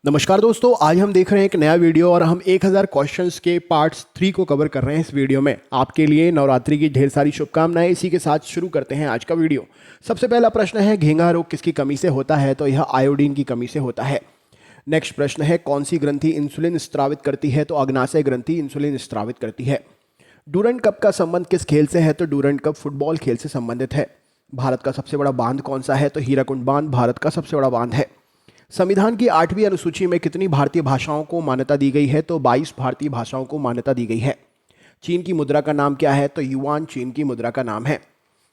नमस्कार दोस्तों, आज हम देख रहे हैं एक नया वीडियो और हम 1000 क्वेश्चंस के पार्ट्स 3 को कवर कर रहे हैं इस वीडियो में। आपके लिए नवरात्रि की ढेर सारी शुभकामनाएं। इसी के साथ शुरू करते हैं आज का वीडियो। सबसे पहला प्रश्न है, घेंघा रोग किसकी कमी से होता है? तो यह आयोडीन की कमी से होता है। नेक्स्ट प्रश्न है, कौन सी ग्रंथि इंसुलिन स्त्रावित करती है? तो अग्नाशय ग्रंथि इंसुलिन स्त्रावित करती है। डूरंड कप का संबंध किस खेल से है? तो डूरंड कप फुटबॉल खेल से संबंधित है। भारत का सबसे बड़ा बांध कौन सा है? तो हीराकुंड बांध भारत का सबसे बड़ा बांध है। संविधान की 8वीं अनुसूची में कितनी भारतीय भाषाओं को मान्यता दी गई है? तो 22 भारतीय भाषाओं को मान्यता दी गई है। चीन की मुद्रा का नाम क्या है? तो युआन चीन की मुद्रा का नाम है।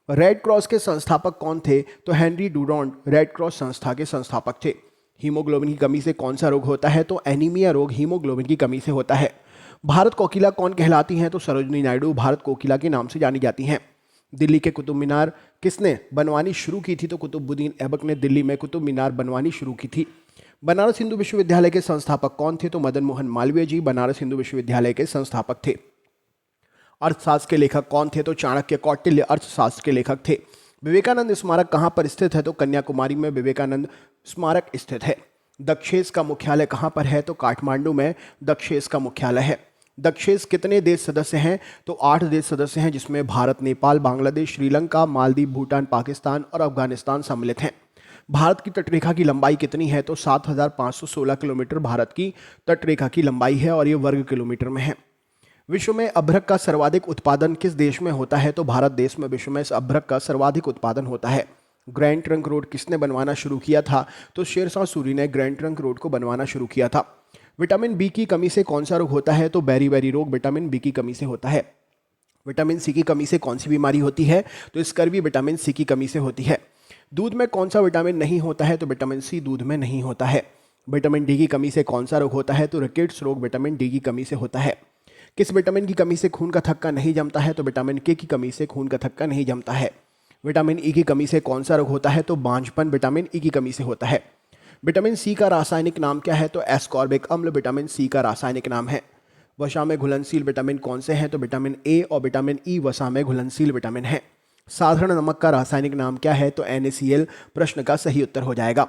रेड क्रॉस के संस्थापक कौन थे? तो हेनरी डूरॉन्ड रेड क्रॉस संस्था के संस्थापक थे। हीमोग्लोबिन की कमी से कौन सा रोग होता है? तो एनीमिया रोग हीमोग्लोबिन की कमी से होता है। भारत कोकिला कौन कहलाती हैं? तो सरोजनी नायडू भारत कोकिला के नाम से जानी जाती हैं। दिल्ली के कुतुब मीनार किसने बनवानी शुरू की थी? तो कुतुबुद्दीन ऐबक ने दिल्ली में कुतुब मीनार बनवानी शुरू की थी। बनारस हिंदू विश्वविद्यालय के संस्थापक कौन थे? तो मदन मोहन मालवीय जी बनारस हिंदू विश्वविद्यालय के संस्थापक थे। अर्थशास्त्र के लेखक कौन थे? तो चाणक्य कौटिल्य अर्थशास्त्र के लेखक थे। विवेकानंद स्मारक कहाँ पर स्थित है? तो कन्याकुमारी में विवेकानंद स्मारक स्थित है। दक्षेस का मुख्यालय कहाँ पर है? तो काठमांडू में दक्षेस का मुख्यालय है। दक्षेस कितने देश सदस्य हैं? तो 8 देश सदस्य हैं, जिसमें भारत, नेपाल, बांग्लादेश, श्रीलंका, मालदीव, भूटान, पाकिस्तान और अफगानिस्तान सम्मिलित हैं। भारत की तटरेखा की लंबाई कितनी है? तो 7516 किलोमीटर भारत की तटरेखा की लंबाई है और ये वर्ग किलोमीटर में है। विश्व में अभ्रक का सर्वाधिक उत्पादन किस देश में होता है? तो भारत देश में विश्व में अभ्रक का सर्वाधिक उत्पादन होता है। ग्रैंड ट्रंक रोड किसने बनवाना शुरू किया था? तो शेरशाह सूरी ने ग्रैंड ट्रंक रोड को बनवाना शुरू किया था। विटामिन बी की कमी से कौन सा रोग होता है? तो बेरी रोग विटामिन बी की कमी से होता है। विटामिन सी की कमी से कौन सी बीमारी होती है? तो स्कर्वी विटामिन सी की कमी से होती है। दूध में कौन सा विटामिन नहीं होता है? तो विटामिन सी दूध में नहीं होता है। विटामिन डी की कमी से कौन सा रोग होता है? तो रिकेट्स रोग विटामिन डी की कमी से होता है। किस विटामिन की कमी से खून का थक्का नहीं जमता है? तो विटामिन के की कमी से खून का थक्का नहीं जमता है। विटामिन ई की कमी से कौन सा रोग होता है? तो बांझपन विटामिन ई की कमी से होता है। विटामिन सी का रासायनिक नाम क्या है? तो एस्कॉर्बिक अम्ल विटामिन सी का रासायनिक नाम है। वसा में घुलनशील विटामिन कौन से हैं? तो विटामिन ए और विटामिन ई वसा में घुलनशील विटामिन है। साधारण नमक का रासायनिक नाम क्या है? तो NaCl प्रश्न का सही उत्तर हो जाएगा।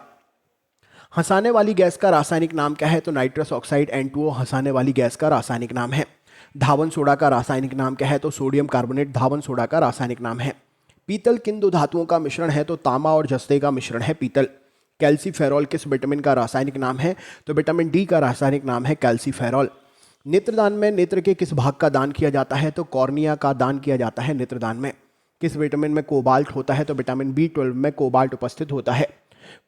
हंसाने वाली गैस का रासायनिक नाम क्या है? तो नाइट्रस ऑक्साइड N2O हंसाने वाली गैस का रासायनिक नाम है। धावन सोडा का रासायनिक नाम क्या है? तो सोडियम कार्बोनेट धावन सोडा का रासायनिक नाम है। पीतल किन दो धातुओं का मिश्रण है? तो तांबा और जस्ते का मिश्रण है पीतल। कैल्सीफेरॉल किस विटामिन का रासायनिक नाम है? तो विटामिन डी का रासायनिक नाम है कैल्सीफेरॉल। नेत्रदान में नेत्र के किस भाग का दान किया जाता है? तो कॉर्निया का दान किया जाता है नेत्रदान में। किस विटामिन में कोबाल्ट होता है? तो विटामिन B12 में कोबाल्ट उपस्थित होता है।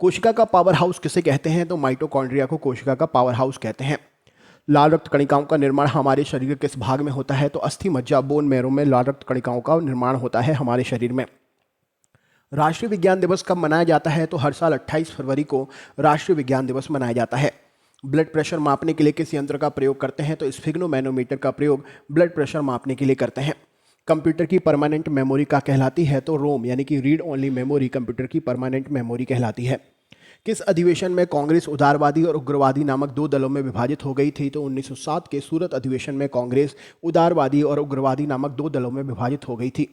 कोशिका का पावर हाउस किसे कहते हैं? तो माइटोकॉन्ड्रिया को कोशिका का पावर हाउस कहते हैं। लाल रक्त कणिकाओं का निर्माण हमारे शरीर के किस भाग में होता है? तो अस्थि मज्जा बोन मैरो में लाल रक्त कणिकाओं का निर्माण होता है हमारे शरीर में। राष्ट्रीय विज्ञान दिवस कब मनाया जाता है? तो हर साल 28 फरवरी को राष्ट्रीय विज्ञान दिवस मनाया जाता है। ब्लड प्रेशर मापने के लिए किस यंत्र का प्रयोग करते हैं? तो स्फिग्नोमैनोमीटर का प्रयोग ब्लड प्रेशर मापने के लिए करते हैं। कंप्यूटर की परमानेंट मेमोरी का कहलाती है? तो रोम यानी कि रीड ओनली मेमोरी कंप्यूटर की परमानेंट मेमोरी कहलाती है। किस अधिवेशन में कांग्रेस उदारवादी और उग्रवादी नामक 2 दलों में विभाजित हो गई थी? तो 1907 के सूरत अधिवेशन में कांग्रेस उदारवादी और उग्रवादी नामक 2 दलों में विभाजित हो गई थी।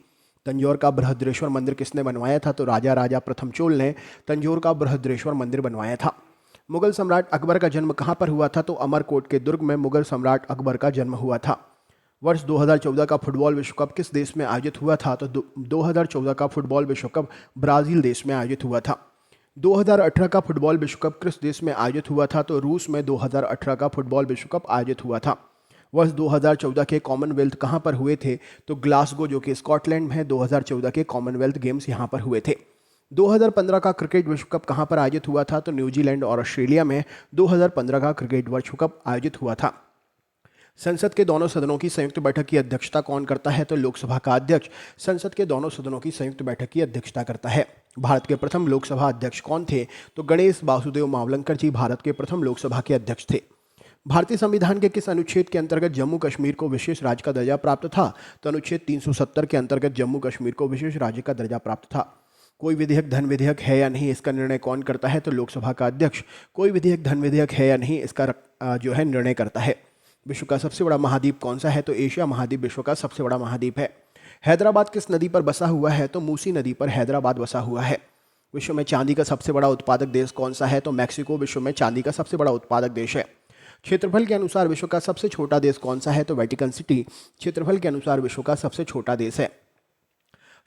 तंजौर का बृहद्रेश्वर मंदिर किसने बनवाया था? तो राजा प्रथम चोल ने तंजौर का बृहद्रेश्वर मंदिर बनवाया था। मुगल सम्राट अकबर का जन्म कहाँ पर हुआ था? तो अमरकोट के दुर्ग में मुगल सम्राट अकबर का जन्म हुआ था। वर्ष 2014 का फुटबॉल विश्व कप किस देश में आयोजित हुआ था? तो 2014 का फुटबॉल विश्व कप ब्राज़ील देश में आयोजित हुआ था। 2018 का फुटबॉल विश्व कप किस देश में आयोजित हुआ था? तो रूस में 2018 का फुटबॉल विश्व कप आयोजित हुआ था। वर्ष 2014 के कॉमनवेल्थ कहाँ पर हुए थे? तो ग्लासगो जो कि स्कॉटलैंड में है। 2014 के कॉमनवेल्थ गेम्स यहाँ पर हुए थे। 2015 का क्रिकेट विश्व कप कहाँ पर आयोजित हुआ था? तो न्यूजीलैंड और ऑस्ट्रेलिया में 2015 का क्रिकेट विश्व कप आयोजित हुआ था। संसद के दोनों सदनों की संयुक्त बैठक की अध्यक्षता कौन करता है? तो लोकसभा का अध्यक्ष संसद के दोनों सदनों की संयुक्त बैठक की अध्यक्षता करता है। भारत के प्रथम लोकसभा अध्यक्ष कौन थे? तो गणेश वासुदेव मावलंकर जी भारत के प्रथम लोकसभा के अध्यक्ष थे। भारतीय संविधान के किस अनुच्छेद के अंतर्गत जम्मू कश्मीर को विशेष राज्य का दर्जा प्राप्त था? तो अनुच्छेद 370 के अंतर्गत जम्मू कश्मीर को विशेष राज्य का दर्जा प्राप्त था। कोई विधेयक धन विधेयक है या नहीं, इसका निर्णय कौन करता है? तो लोकसभा का अध्यक्ष कोई विधेयक धन विधेयक है या नहीं, इसका जो है निर्णय करता है। विश्व का सबसे बड़ा महाद्वीप कौन सा है? तो एशिया महाद्वीप विश्व का सबसे बड़ा महाद्वीप है। हैदराबाद किस नदी पर बसा हुआ है? तो मूसी नदी पर हैदराबाद बसा हुआ है। विश्व में चांदी का सबसे बड़ा उत्पादक देश कौन सा है? तो मैक्सिको विश्व में चांदी का सबसे बड़ा उत्पादक देश है। क्षेत्रफल के अनुसार विश्व का सबसे छोटा देश कौन सा है? तो वेटिकन सिटी क्षेत्रफल के अनुसार विश्व का सबसे छोटा देश है।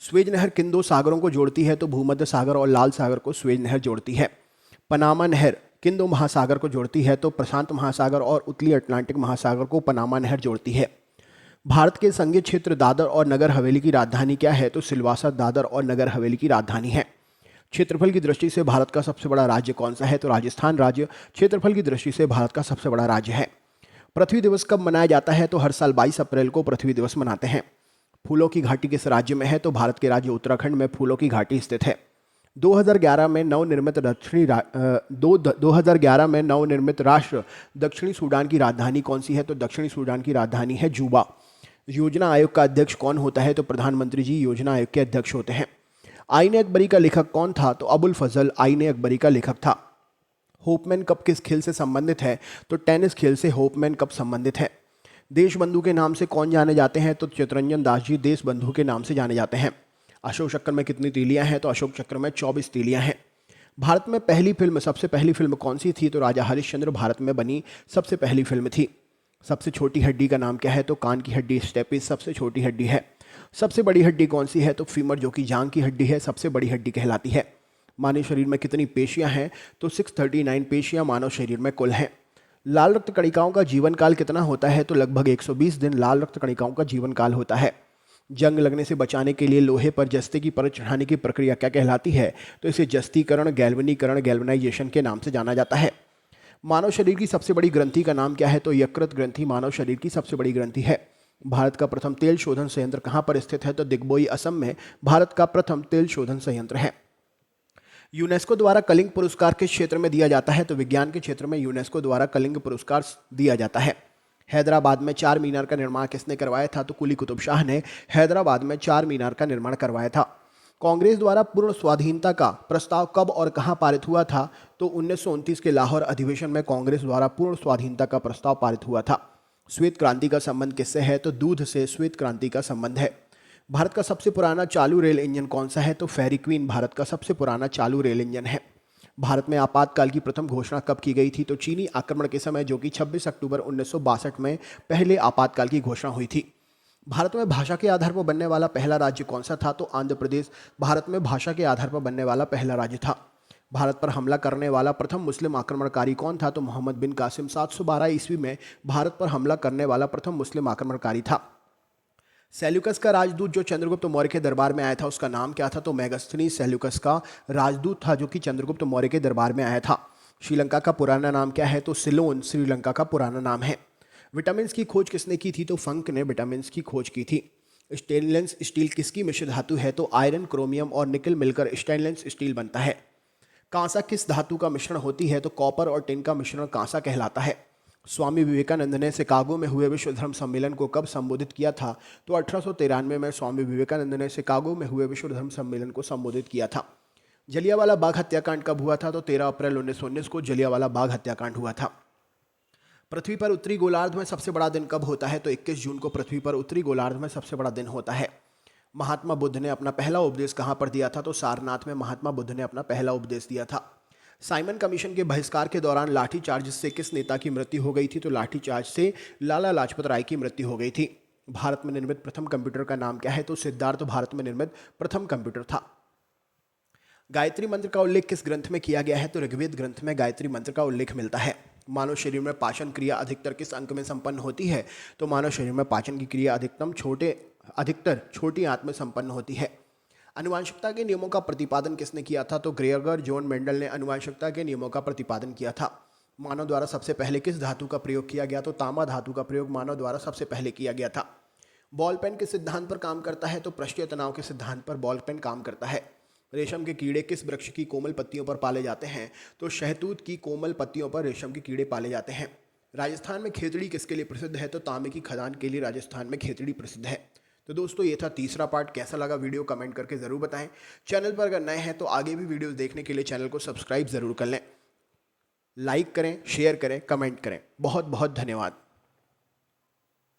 स्वेज नहर किन दो सागरों को जोड़ती है? तो भूमध्य सागर और लाल सागर को स्वेज नहर जोड़ती है। पनामा नहर किन दो महासागर को जोड़ती है? तो प्रशांत महासागर और उत्तरी अटलांटिक महासागर को पनामा नहर जोड़ती है। भारत के संघीय क्षेत्र दादर और नगर हवेली की राजधानी क्या है? तो सिलवासा दादर और नगर हवेली की राजधानी है। क्षेत्रफल की दृष्टि से भारत का सबसे बड़ा राज्य कौन सा है? तो राजस्थान राज्य क्षेत्रफल की दृष्टि से भारत का सबसे बड़ा राज्य है। पृथ्वी दिवस कब मनाया जाता है? तो हर साल 22 अप्रैल को पृथ्वी दिवस मनाते हैं। फूलों की घाटी किस राज्य में है? तो भारत के राज्य उत्तराखंड में फूलों की घाटी स्थित है। 2011 में नवनिर्मित 2011 में नवनिर्मित राष्ट्र दक्षिणी सूडान की राजधानी कौन सी है? तो दक्षिणी सूडान की राजधानी है जूबा। योजना आयोग का अध्यक्ष कौन होता है? तो प्रधानमंत्री जी योजना आयोग के अध्यक्ष होते हैं। आईने अकबरी का लेखक कौन था? तो अबुल फजल आईने अकबरी का लेखक था। होपमैन कप किस खेल से संबंधित है? तो टेनिस खेल से होपमैन कप संबंधित है। देश बंधु के नाम से कौन जाने जाते हैं? तो चितरंजन दास जी देश बंधु के नाम से जाने जाते हैं। अशोक चक्र में कितनी तीलियां हैं? तो अशोक चक्र में 24 तीलियां हैं। भारत में सबसे पहली फिल्म कौन सी थी? तो राजा हरिश्चंद्र भारत में बनी सबसे पहली फिल्म थी। सबसे छोटी हड्डी का नाम क्या है? तो कान की हड्डी स्टेपिस सबसे छोटी हड्डी है। सबसे बड़ी हड्डी कौन सी है? तो फीमर जो कि जांघ की हड्डी है सबसे बड़ी हड्डी कहलाती है। मानव शरीर में कितनी पेशियां हैं? तो 639 पेशियां मानव शरीर में कुल हैं। लाल रक्त कणिकाओं का जीवन काल कितना होता है? तो लगभग 120 दिन लाल रक्त कणिकाओं का जीवन काल होता है। जंग लगने से बचाने के लिए लोहे पर जस्ते की परत चढ़ाने की प्रक्रिया क्या कहलाती है? तो इसे जस्तीकरण गैल्वेनाइजेशन के नाम से जाना जाता है। मानव शरीर की सबसे बड़ी ग्रंथि का नाम क्या है? तो यकृत ग्रंथि मानव शरीर की सबसे बड़ी ग्रंथि है। भारत का प्रथम तेल शोधन संयंत्र कहाँ पर स्थित है? तो दिग्बोई असम में भारत का प्रथम तेल शोधन संयंत्र है। यूनेस्को द्वारा कलिंग पुरस्कार किस क्षेत्र में दिया जाता है? तो विज्ञान के क्षेत्र में यूनेस्को द्वारा कलिंग पुरस्कार दिया जाता है। हैदराबाद में 4 मीनार का निर्माण किसने करवाया था? तो कुली कुतुब शाह ने हैदराबाद में 4 मीनार का निर्माण करवाया था। कांग्रेस द्वारा पूर्ण स्वाधीनता का प्रस्ताव कब और कहां पारित हुआ था? तो 1929 के लाहौर अधिवेशन में कांग्रेस द्वारा पूर्ण स्वाधीनता का प्रस्ताव पारित हुआ था। श्वेत क्रांति का संबंध किससे है? तो दूध से श्वेत क्रांति का संबंध है। भारत का सबसे पुराना चालू रेल इंजन कौन सा है? तो फेरी क्वीन भारत का सबसे पुराना चालू रेल इंजन है। भारत में आपातकाल की प्रथम घोषणा कब की गई थी? तो चीनी आक्रमण के समय जो कि 26 अक्टूबर 1962 में पहले आपातकाल की घोषणा हुई थी। भारत में भाषा के आधार पर बनने वाला पहला राज्य कौन सा था? तो आंध्र प्रदेश भारत में भाषा के आधार पर बनने वाला पहला राज्य था। भारत पर हमला करने वाला प्रथम मुस्लिम आक्रमणकारी कौन था? तो मोहम्मद बिन कासिम 712 ईस्वी में भारत पर हमला करने वाला प्रथम मुस्लिम आक्रमणकारी था। सेल्यूकस का राजदूत जो चंद्रगुप्त मौर्य के दरबार में आया था उसका नाम क्या था? तो मेगास्थनीज सेल्यूकस का राजदूत था जो कि चंद्रगुप्त मौर्य के दरबार में आया था। श्रीलंका का पुराना नाम क्या है? तो सिलोन श्रीलंका का पुराना नाम है। विटामिन की खोज किसने की थी? तो फंक ने विटामिन की खोज की थी। स्टेनलेस स्टील किसकी मिश्र धातु है? तो आयरन क्रोमियम और निकल मिलकर स्टेनलेस स्टील बनता है। कांसा किस धातु का मिश्रण होती है? तो कॉपर और टिन का मिश्रण कांसा कहलाता है। स्वामी विवेकानंद ने शिकागो में हुए विश्व धर्म सम्मेलन को कब संबोधित किया था? तो 1893 में स्वामी विवेकानंद ने शिकागो में हुए विश्व धर्म सम्मेलन को संबोधित किया था। जलियांवाला बाग हत्याकांड कब हुआ था? तो 13 अप्रैल 1919 को जलियांवाला बाग हत्याकांड हुआ था। पृथ्वी पर उत्तरी गोलार्ध में सबसे बड़ा दिन कब होता है? तो 21 जून को पृथ्वी पर उत्तरी गोलार्ध में सबसे बड़ा दिन होता है। महात्मा बुद्ध ने अपना पहला उपदेश कहाँ पर दिया था? तो सारनाथ में महात्मा बुद्ध ने अपना पहला उपदेश दिया था। साइमन कमीशन के बहिष्कार के दौरान लाठीचार्ज से किस नेता की मृत्यु हो गई थी? तो लाठीचार्ज से लाला लाजपत राय की मृत्यु हो गई थी। भारत में निर्मित प्रथम कंप्यूटर का नाम क्या है? तो सिद्धार्थ भारत में निर्मित प्रथम कंप्यूटर था। गायत्री मंत्र का उल्लेख किस ग्रंथ में किया गया है? तो ऋग्वेद ग्रंथ में गायत्री मंत्र का उल्लेख मिलता है। मानव शरीर में पाचन क्रिया अधिकतर किस अंक में संपन्न होती है? तो मानव शरीर में पाचन की क्रिया अधिकतर छोटी आंत में संपन्न होती है। आनुवंशिकता के नियमों का प्रतिपादन किसने किया था? तो ग्रेगर जॉन मेंडल ने आनुवंशिकता के नियमों का प्रतिपादन किया था। मानव द्वारा सबसे पहले किस धातु का प्रयोग किया गया? तो तांबा धातु का प्रयोग मानव द्वारा सबसे पहले किया गया था। बॉल पेन किस सिद्धांत पर काम करता है? तो पृष्ठीय तनाव के सिद्धांत पर बॉल पेन काम करता है। रेशम के कीड़े किस वृक्ष की कोमल पत्तियों पर पाले जाते हैं? तो शहतूत की कोमल पत्तियों पर रेशम के कीड़े पाले जाते हैं। राजस्थान में खेतड़ी किसके लिए प्रसिद्ध है? तो तांबे की खदान के लिए राजस्थान में खेतड़ी प्रसिद्ध है। तो दोस्तों ये था तीसरा पार्ट। कैसा लगा वीडियो कमेंट करके ज़रूर बताएं। चैनल पर अगर नए हैं तो आगे भी वीडियोस देखने के लिए चैनल को सब्सक्राइब ज़रूर कर लें। लाइक करें, शेयर करें, कमेंट करें। बहुत बहुत धन्यवाद।